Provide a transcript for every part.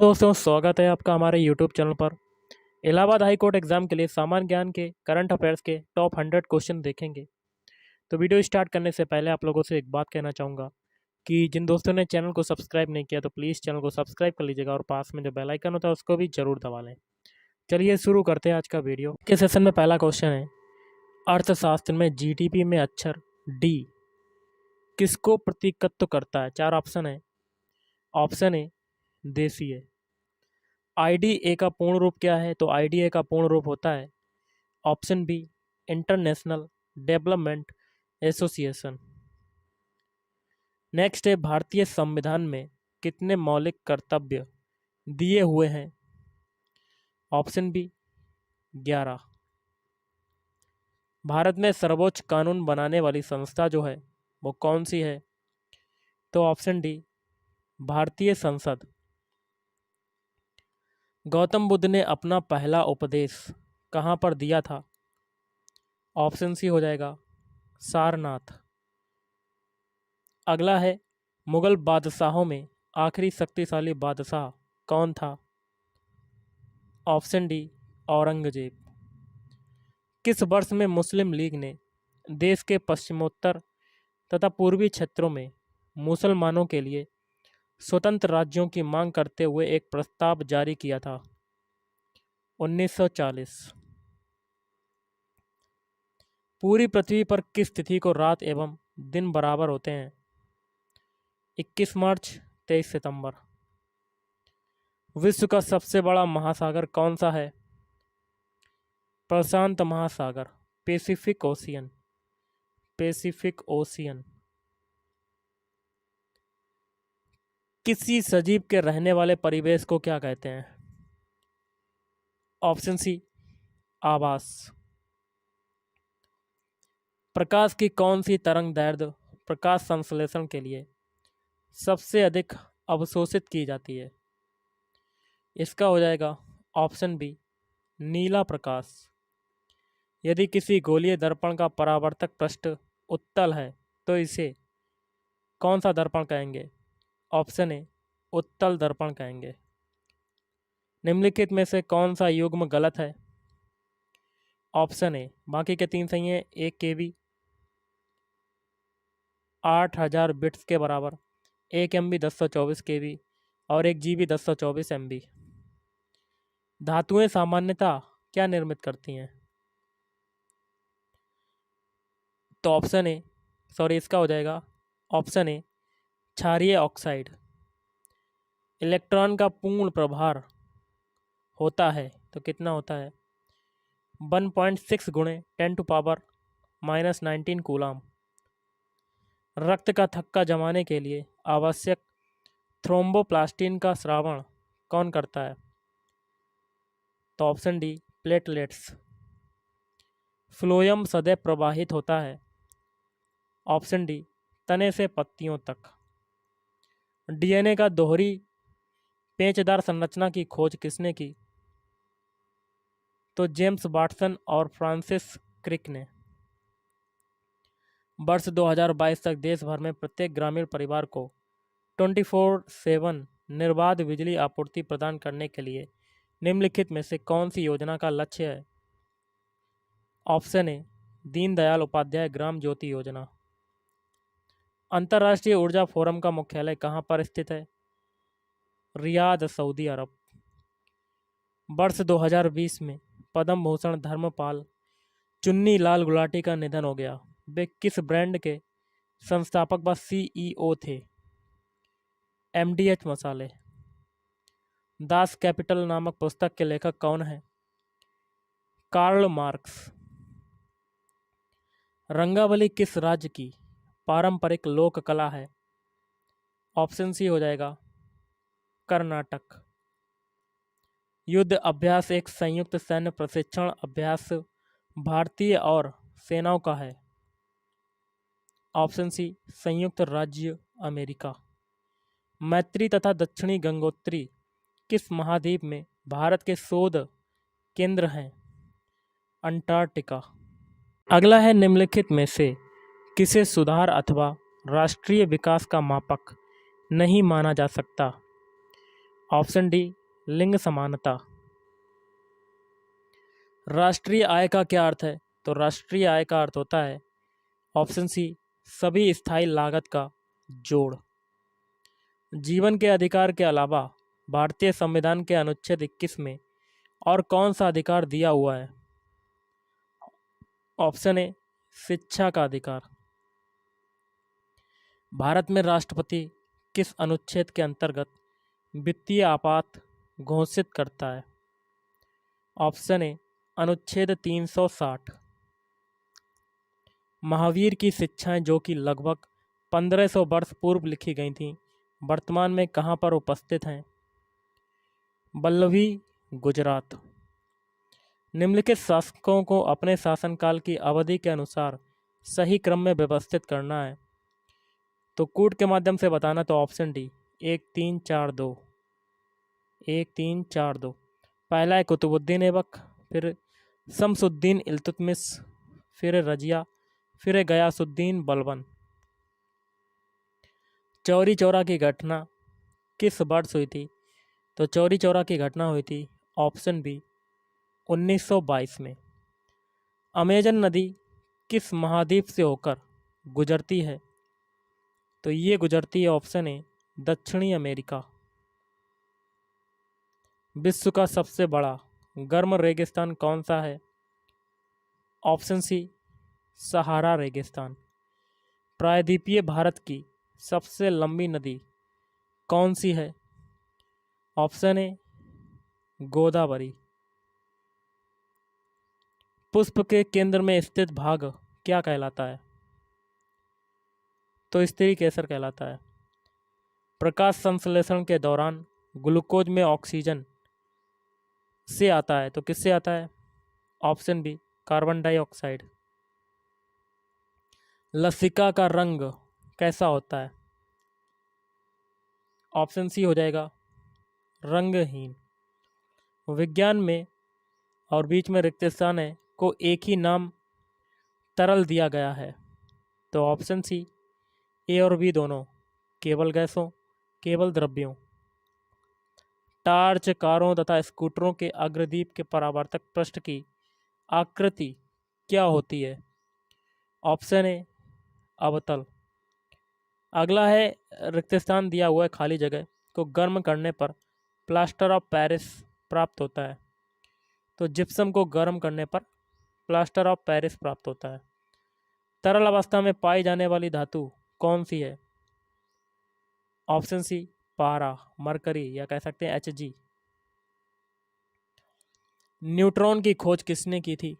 दोस्तों स्वागत है आपका हमारे यूट्यूब चैनल पर। इलाहाबाद हाई कोर्ट एग्जाम के लिए सामान्य ज्ञान के करंट अफेयर्स के टॉप 100 क्वेश्चन देखेंगे। तो वीडियो स्टार्ट करने से पहले आप लोगों से एक बात कहना चाहूँगा कि जिन दोस्तों ने चैनल को सब्सक्राइब नहीं किया तो प्लीज़ चैनल को सब्सक्राइब कर लीजिएगा और पास में जो बेल आइकन होता है उसको भी जरूर दबा लें। चलिए शुरू करते हैं आज का वीडियो के सेशन में। पहला क्वेश्चन है, अर्थशास्त्र में जीडीपी में अक्षर डी किसको प्रतीकत्व करता है? चार ऑप्शन है। ऑप्शन ए देशीय। आईडीए का पूर्ण रूप क्या है? तो आईडीए का पूर्ण रूप होता है option B international development association. Next है, भारतीय संविधान में कितने मौलिक कर्तव्य दिए हुए हैं? Option B 11। भारत में सर्वोच्च कानून बनाने वाली संस्था जो है वो कौन सी है? तो ऑप्शन डी भारतीय संसद। गौतम बुद्ध ने अपना पहला उपदेश कहाँ पर दिया था? ऑप्शन सी हो जाएगा सारनाथ। अगला है, मुगल बादशाहों में आखिरी शक्तिशाली बादशाह कौन था? Option D Aurangzeb. किस वर्ष में मुस्लिम लीग ने देश के पश्चिमोत्तर तथा पूर्वी क्षेत्रों में मुसलमानों के लिए स्वतंत्र राज्यों की मांग करते हुए एक प्रस्ताव जारी किया था? 1940। पूरी पृथ्वी पर किस तिथि को रात एवं दिन बराबर होते हैं? 21 मार्च, 23 सितंबर। विश्व का सबसे बड़ा महासागर कौन सा है? प्रशांत महासागर, पैसिफिक ओशियन। Pacific ocean. किसी सजीव के रहने वाले परिवेश को क्या कहते हैं? ऑप्शन सी आवास। प्रकाश की कौन सी तरंग दैर्ध्य प्रकाश संश्लेषण के लिए सबसे अधिक अवशोषित की जाती है? इसका हो जाएगा ऑप्शन बी नीला प्रकाश। यदि किसी गोलीय दर्पण का परावर्तक पृष्ठ उत्तल है तो इसे कौन सा दर्पण कहेंगे? ऑप्शन ए उत्तल दर्पण कहेंगे। निम्नलिखित में से कौन सा युग्म गलत है? ऑप्शन ए, बाकी के तीन सही हैं। 1 KB 8000 बिट्स के बराबर, 1 MB 1024 KB और 1 GB 1024 MB। धातुएं सामान्यतः क्या निर्मित करती हैं? तो ऑप्शन ए, सॉरी इसका हो जाएगा ऑप्शन ए क्षारीय ऑक्साइड। इलेक्ट्रॉन का पूर्ण प्रभार होता है तो कितना होता है? 1.6 गुणे 10⁻⁻19 कूलाम। रक्त का थक्का जमाने के लिए आवश्यक थ्रोम्बोप्लास्टिन का स्रावण कौन करता है? तो ऑप्शन डी प्लेटलेट्स। फ्लोएम सदैव प्रवाहित होता है? ऑप्शन डी तने से पत्तियों तक। डीएनए का दोहरी पेचदार संरचना की खोज किसने की? तो जेम्स वाटसन और फ्रांसिस क्रिक ने। वर्ष 2022 तक देश भर में प्रत्येक ग्रामीण परिवार को 24/7 निर्बाध बिजली आपूर्ति प्रदान करने के लिए निम्नलिखित में से कौन सी योजना का लक्ष्य है? ऑप्शन ए दीनदयाल उपाध्याय ग्राम ज्योति योजना। अंतर्राष्ट्रीय ऊर्जा फोरम का मुख्यालय कहाँ पर स्थित है? रियाद, सऊदी अरब। वर्ष 2020 में पद्म भूषण धर्मपाल चुन्नी लाल गुलाटी का निधन हो गया। वे किस ब्रांड के संस्थापक व CEO थे? MDH मसाले। दास कैपिटल नामक पुस्तक के लेखक कौन है? Karl Marx. रंगावली किस राज्य की पारंपरिक लोक कला है? ऑप्शन सी हो जाएगा कर्नाटक। युद्ध अभ्यास एक संयुक्त सैन्य प्रशिक्षण अभ्यास भारतीय और सेनाओं का है? ऑप्शन सी संयुक्त राज्य अमेरिका। मैत्री तथा दक्षिणी गंगोत्री किस महाद्वीप में भारत के शोध केंद्र हैं? अंटार्कटिका। अगला है, निम्नलिखित में से किसे सुधार अथवा राष्ट्रीय विकास का मापक नहीं माना जा सकता? ऑप्शन डी लिंग समानता। राष्ट्रीय आय का क्या अर्थ है? तो राष्ट्रीय आय का अर्थ होता है ऑप्शन सी सभी स्थायी लागत का जोड़। जीवन के अधिकार के अलावा भारतीय संविधान के अनुच्छेद 21 में और कौन सा अधिकार दिया हुआ है? ऑप्शन ए शिक्षा का अधिकार। भारत में राष्ट्रपति किस अनुच्छेद के अंतर्गत वित्तीय आपात घोषित करता है? ऑप्शन ए अनुच्छेद 360। महावीर की शिक्षाएं जो कि लगभग 1500 वर्ष पूर्व लिखी गई थीं, वर्तमान में कहाँ पर उपस्थित हैं? वल्लभी, गुजरात। निम्नलिखित शासकों को अपने शासनकाल की अवधि के अनुसार सही क्रम में व्यवस्थित करना है। तो कूट के माध्यम से बताना, तो ऑप्शन डी 1 3 4 2। 1 3 4 2। पहला है कुतुबुद्दीन ऐबक, फिर शमसुद्दीन इल्तुतमिश, फिर रजिया, फिर गयासुद्दीन बलबन। चौरी चौरा की घटना किस वर्ष हुई थी? तो चौरी चौरा की घटना हुई थी ऑप्शन बी 1922 में। अमेजन नदी किस महाद्वीप से होकर गुजरती है? तो ये गुजरती है ऑप्शन ए दक्षिणी अमेरिका। विश्व का सबसे बड़ा गर्म रेगिस्तान कौन सा है? ऑप्शन सी सहारा रेगिस्तान। प्रायद्वीपीय भारत की सबसे लंबी नदी कौन सी है? Option A Godavari. पुष्प के केंद्र में स्थित भाग क्या कहलाता है? तो स्त्री केसर कहलाता है। प्रकाश संश्लेषण के दौरान ग्लूकोज में ऑक्सीजन से आता है, तो किससे आता है? Option B carbon dioxide. लसिका का रंग कैसा होता है? ऑप्शन सी हो जाएगा रंगहीन। विज्ञान में और बीच में रिक्त स्थान है को एक ही नाम तरल दिया गया है, तो ऑप्शन सी ए और बी दोनों, केवल गैसों, केवल द्रव्यों। टार्च कारों तथा स्कूटरों के अग्रदीप के परावर्तक पृष्ठ की आकृति क्या होती है? ऑप्शन ए अवतल। अगला है रिक्त स्थान दिया हुआ है खाली जगह को गर्म करने पर प्लास्टर ऑफ पेरिस प्राप्त होता है, तो जिप्सम को गर्म करने पर प्लास्टर ऑफ पेरिस प्राप्त होता है। तरल अवस्था में पाई जाने वाली धातु कौन सी है? ऑप्शन सी पारा, मरकरी, या कह सकते हैं Hg। न्यूट्रॉन की खोज किसने की थी?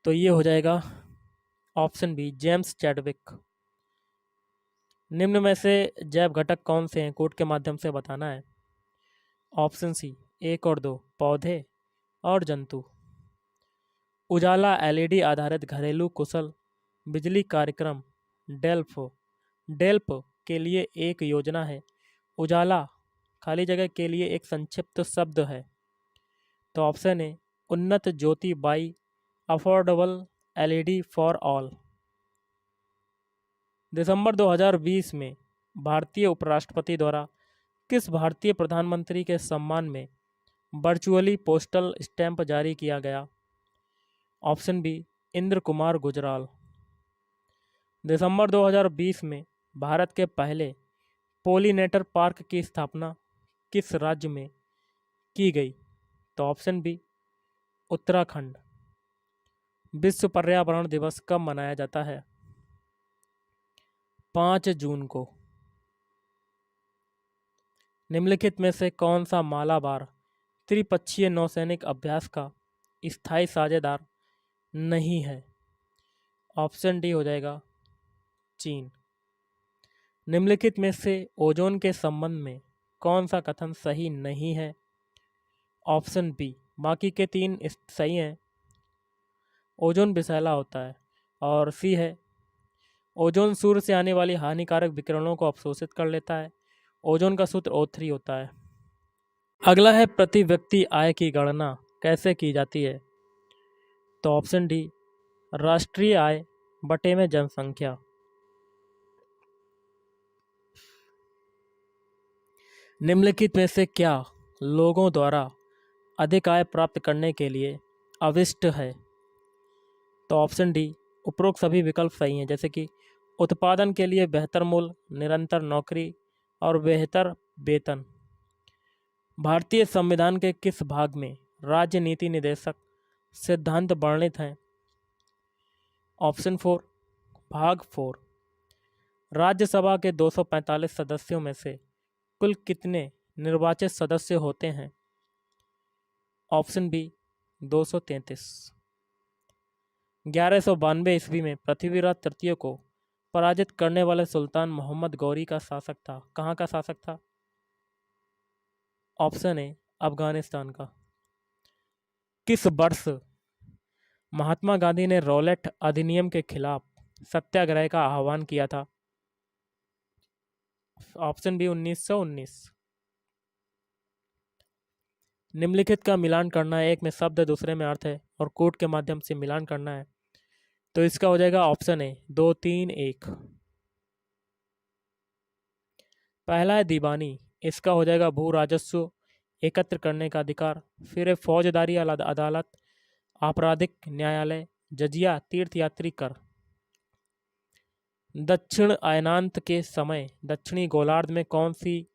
तो ये हो जाएगा ऑप्शन बी जेम्स चैडविक। निम्न में से जैव घटक कौन से हैं? कोड के माध्यम से बताना है। ऑप्शन सी 1 और 2 पौधे और जंतु। उजाला एलईडी आधारित घरेलू कुशल बिजली कार्यक्रम डेल्फ के लिए एक योजना है। उजाला खाली जगह के लिए एक संक्षिप्त शब्द है, तो option A Unnat Jyoti by affordable LED for all. दिसंबर 2020 में भारतीय उपराष्ट्रपति द्वारा किस भारतीय प्रधानमंत्री के सम्मान में वर्चुअली पोस्टल स्टैंप जारी किया गया? Option B Inder Kumar Gujral. दिसंबर 2020 में भारत के पहले पोलिनेटर पार्क की स्थापना किस राज्य में की गई? तो ऑप्शन बी उत्तराखंड। विश्व पर्यावरण दिवस कब मनाया जाता है? 5 जून को। निम्नलिखित में से कौन सा मालाबार त्रिपक्षीय नौसैनिक अभ्यास का स्थायी साझेदार नहीं है? ऑप्शन डी हो जाएगा चीन। निम्नलिखित में से ओजोन के संबंध में कौन सा कथन सही नहीं है? ऑप्शन बी, बाकी के 3 सही हैं। ओजोन विषैला होता है। और सी है ओजोन सूर्य से आने वाली हानिकारक विकिरणों को अवशोषित कर लेता है। ओजोन का सूत्र O3 होता है। अगला है प्रति व्यक्ति आय की गणना कैसे की जाती है? तो ऑप्शन डी राष्ट्रीय आय बटे में जनसंख्या। निम्नलिखित में से क्या लोगों द्वारा अधिक आय प्राप्त करने के लिए अविष्ट है? तो ऑप्शन डी, उपरोक्त सभी विकल्प सही हैं, जैसे कि उत्पादन के लिए बेहतर मूल्य, निरंतर नौकरी और बेहतर वेतन। भारतीय संविधान के किस भाग में राज्य नीति निदेशक सिद्धांत वर्णित हैं? ऑप्शन 4, भाग 4। राज्यसभा के 245 सदस्यों में से कुल कितने निर्वाचित सदस्य होते हैं? Option B, 233। 1192 ईस्वी में पृथ्वीराज तृतीय को पराजित करने वाले सुल्तान मोहम्मद गौरी का शासक था। कहाँ का शासक था? ऑप्शन ए, अफगानिस्तान का। किस वर्ष महात्मा गांधी ने रॉलेट अधिनियम के खिलाफ सत्याग्रह का आह्वान किया था? Option B, 1919। निम्नलिखित का मिलान करना है, एक में शब्द दूसरे में अर्थ है और कोड के माध्यम से मिलान करना है, तो इसका हो जाएगा ऑप्शन ए, 2 3 1। पहला है दीवानी, इसका हो जाएगा भू राजस्व एकत्र करने का अधिकार। फिर है फौजदारी अदालत, आपराधिक न्यायालय, जजिया, तीर्थयात्री कर। दक्षिण अयनांत के समय दक्षिणी गोलार्ध में कौन सी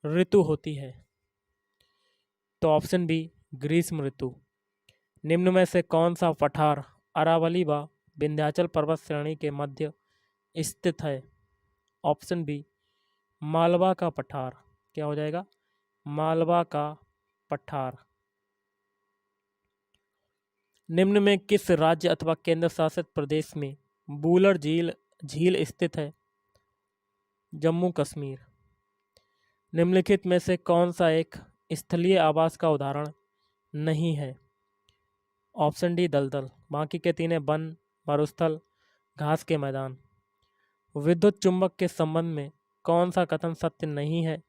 ऋतु होती है? तो ऑप्शन बी, ग्रीष्म ऋतु। निम्न में से कौन सा पठार अरावली व विंध्याचल पर्वत श्रेणी के मध्य स्थित है? ऑप्शन बी, मालवा का पठार। क्या हो जाएगा? मालवा का पठार। निम्न में किस राज्य अथवा केंद्र शासित प्रदेश में बूलर झील झील स्थित है? जम्मू कश्मीर। निम्नलिखित में से कौन सा एक स्थलीय आवास का उदाहरण नहीं है? ऑप्शन डी, दलदल। बाकी के तीन है वन, मरुस्थल, घास के मैदान। विद्युत चुंबक के संबंध में कौन सा कथन सत्य नहीं है?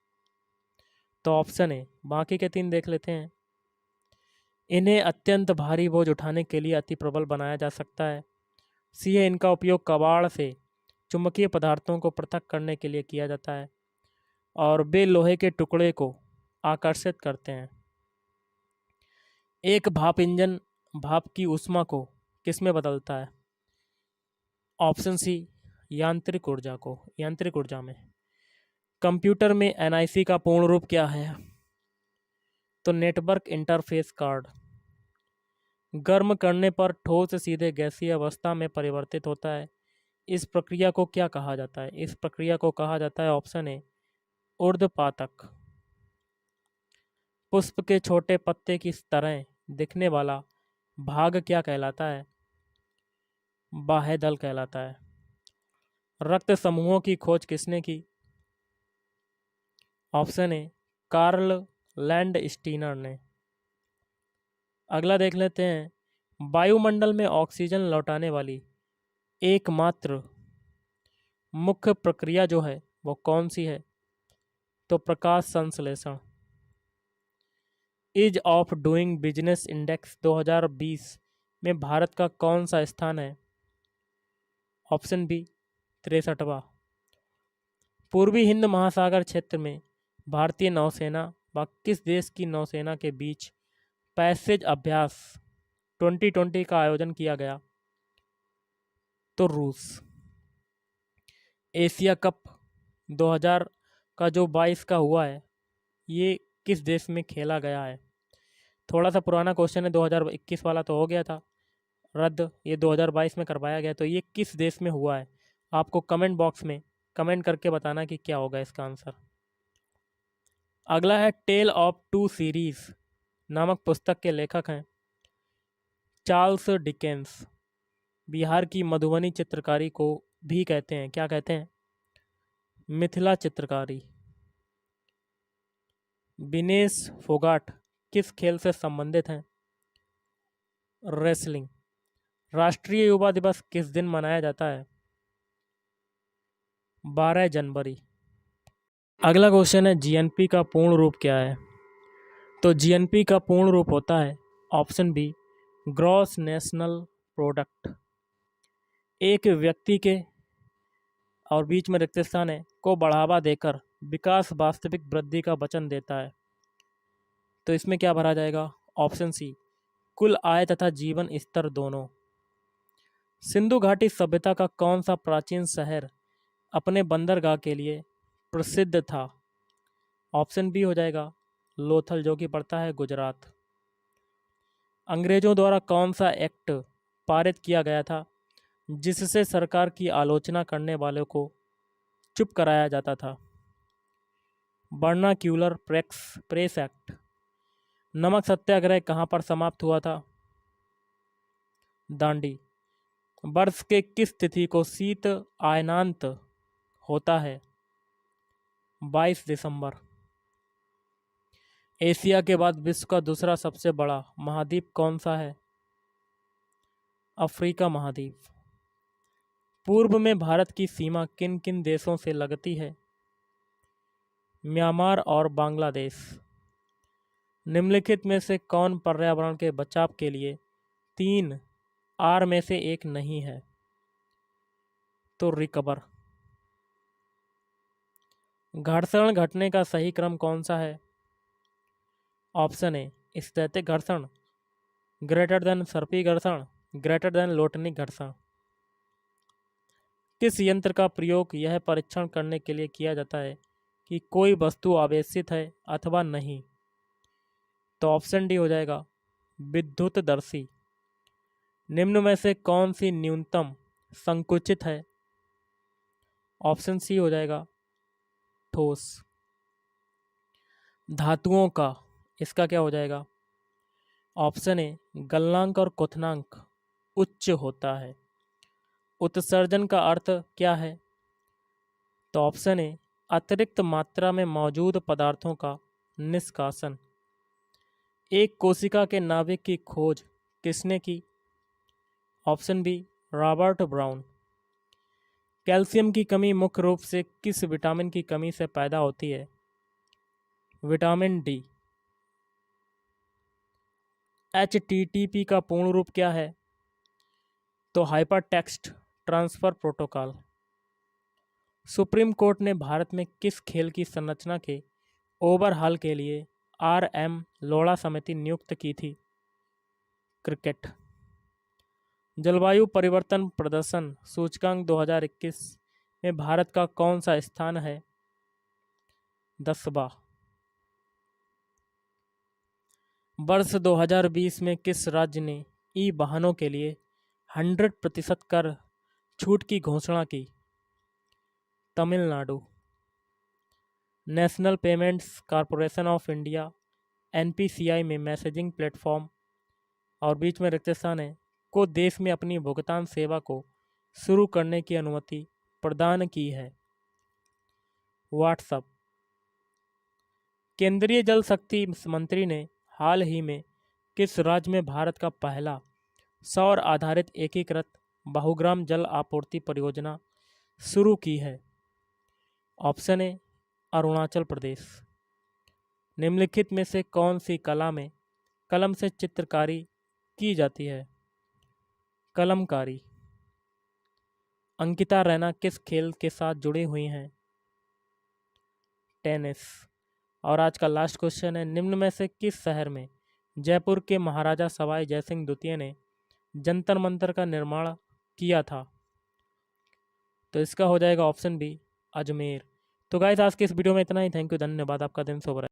तो ऑप्शन है, बाकी के तीन देख लेते हैं। इन्हें अत्यंत भारी बोझ उठाने के लिए अति प्रबल बनाया जा सकता है। सी है, इनका उपयोग कबाड़ से चुंबकीय पदार्थों को पृथक करने के लिए किया जाता है और वे लोहे के टुकड़े को आकर्षित करते हैं। एक भाप इंजन भाप की ऊष्मा को किसमें बदलता है? ऑप्शन सी, यांत्रिक ऊर्जा में। कंप्यूटर में एनआईसी का पूर्ण रूप क्या है? तो नेटवर्क इंटरफेस कार्ड। गर्म करने पर ठोस सीधे गैसीय अवस्था में परिवर्तित होता है। इस प्रक्रिया को क्या कहा जाता है? इस प्रक्रिया को कहा जाता है, ऑप्शन ए, ऊर्ध्वपातक। पुष्प के छोटे पत्ते की तरह दिखने वाला भाग क्या कहलाता है? बाह्यदल कहलाता है। रक्त समूहों की खोज किसने की? ऑप्शन ए, कार्ल लैंडस्टीनर ने। अगला देख लेते हैं, वायुमंडल में ऑक्सीजन लौटाने वाली एकमात्र मुख्य प्रक्रिया जो है वो कौन सी है? तो प्रकाश संश्लेषण। Ease of doing business index 2020 में भारत का कौन सा स्थान है? ऑप्शन बी, 63वां। पूर्वी हिंद महासागर क्षेत्र में भारतीय नौसेना व किस देश की नौसेना के बीच पैसेज अभ्यास 2020 का आयोजन किया गया? तो रूस। एशिया कप 2000 का जो 22 का हुआ है, ये किस देश में खेला गया है? थोड़ा सा पुराना क्वेश्चन है, 2021 वाला तो हो गया था रद्द, ये 2022 में करवाया गया। तो ये किस देश में हुआ है? आपको कमेंट बॉक्स में कमेंट करके बताना कि क्या होगा इसका आंसर। अगला है, टेल ऑफ टू सीरीज नामक पुस्तक के लेखक हैं चार्ल्स डिकेंस। बिहार की मधुबनी चित्रकारी को भी कहते हैं, क्या कहते हैं? मिथिला चित्रकारी। विनेश फोगाट किस खेल से संबंधित हैं? रेसलिंग। राष्ट्रीय युवा दिवस किस दिन मनाया जाता है? 12 जनवरी। अगला क्वेश्चन है, जीएनपी का पूर्ण रूप क्या है? तो जीएनपी का पूर्ण रूप होता है, option B, gross national product. एक व्यक्ति के और बीच में रिक्त स्थान है को बढ़ावा देकर विकास वास्तविक वृद्धि का वचन देता है। तो इसमें क्या भरा जाएगा? ऑप्शन सी, कुल आय तथा जीवन स्तर दोनों। सिंधु घाटी सभ्यता का कौन सा प्राचीन शहर अपने बंदरगाह के लिए प्रसिद्ध था? ऑप्शन बी हो जाएगा लोथल, जो कि पड़ता है गुजरात। अंग्रेजों द्वारा कौन सा एक्ट पारित किया गया था जिससे सरकार की आलोचना करने वालों को चुप कराया जाता था? Vernacular press act. नमक सत्याग्रह कहाँ पर समाप्त हुआ था? दांडी। वर्ष के किस तिथि को शीत आयनांत होता है? 22 दिसंबर। एशिया के बाद विश्व का दूसरा सबसे बड़ा महाद्वीप कौन सा है? अफ्रीका महाद्वीप। पूर्व में भारत की सीमा किन किन देशों से लगती है? म्यांमार और बांग्लादेश। निम्नलिखित में से कौन पर्यावरण के बचाव के लिए 3 आर में से एक नहीं है? तो रिकवर। घर्षण घटने का सही क्रम कौन सा है? ऑप्शन ए स्थैतिक घर्षण, ग्रेटर देन सर्पी घर्षण, ग्रेटर देन लोटनिक घर्षण। किस यंत्र का प्रयोग यह परीक्षण करने के लिए किया जाता है कि कोई वस्तु आवेशित है अथवा नहीं? तो ऑप्शन डी हो जाएगा विद्युतदर्शी। निम्न में से कौन सी न्यूनतम संकुचित है? ऑप्शन सी हो जाएगा ठोस। धातुओं का इसका क्या हो जाएगा? ऑप्शन ए गलनांक और क्वथनांक उच्च होता है। उत्सर्जन का अर्थ क्या है? तो ऑप्शन ए अतिरिक्त मात्रा में मौजूद पदार्थों का निष्कासन। एक कोशिका के नाभिक की खोज किसने की? Option B Robert Brown. Calcium की कमी मुख्य रूप से किस विटामिन की कमी से पैदा होती है? Vitamin D. HTTP का पूर्ण रूप क्या है? तो hyper text transfer protocol. Supreme court ने भारत में किस खेल की संरचना के ओवरहाल के लिए RM लोढ़ा समिति नियुक्त की थी? क्रिकेट। जलवायु परिवर्तन प्रदर्शन सूचकांक 2021 में भारत का कौन सा स्थान है? 10वां। वर्ष 2020 में किस राज्य ने ई वाहनों के लिए 100% कर छूट की घोषणा की? Tamil Nadu. National payments corporation of India NPCI में मैसेजिंग प्लेटफॉर्म और बीच में रिक्त स्थान है को देश में अपनी भुगतान सेवा को शुरू करने की अनुमति प्रदान की है? व्हाट्सएप। केंद्रीय जल शक्ति मंत्री ने हाल ही में किस राज्य में भारत का पहला सौर आधारित एकीकृत बहुग्राम जल आपूर्ति परियोजना शुरू की है? Option A Arunachal Pradesh. निम्नलिखित में से कौन सी कला में कलम से चित्रकारी की जाती है? कलमकारी। अंकिता रैना किस खेल के साथ जुड़ी हुई हैं? टेनिस। और आज का लास्ट क्वेश्चन है, निम्न में से किस शहर में जयपुर के महाराजा सवाई जयसिंह द्वितीय ने जंतर मंतर का निर्माण किया था? तो इसका हो जाएगा ऑप्शन बी अजमेर। तो गाइस आज के इस वीडियो में इतना ही। थैंक यू, धन्यवाद। आपका दिन शुभ रहे।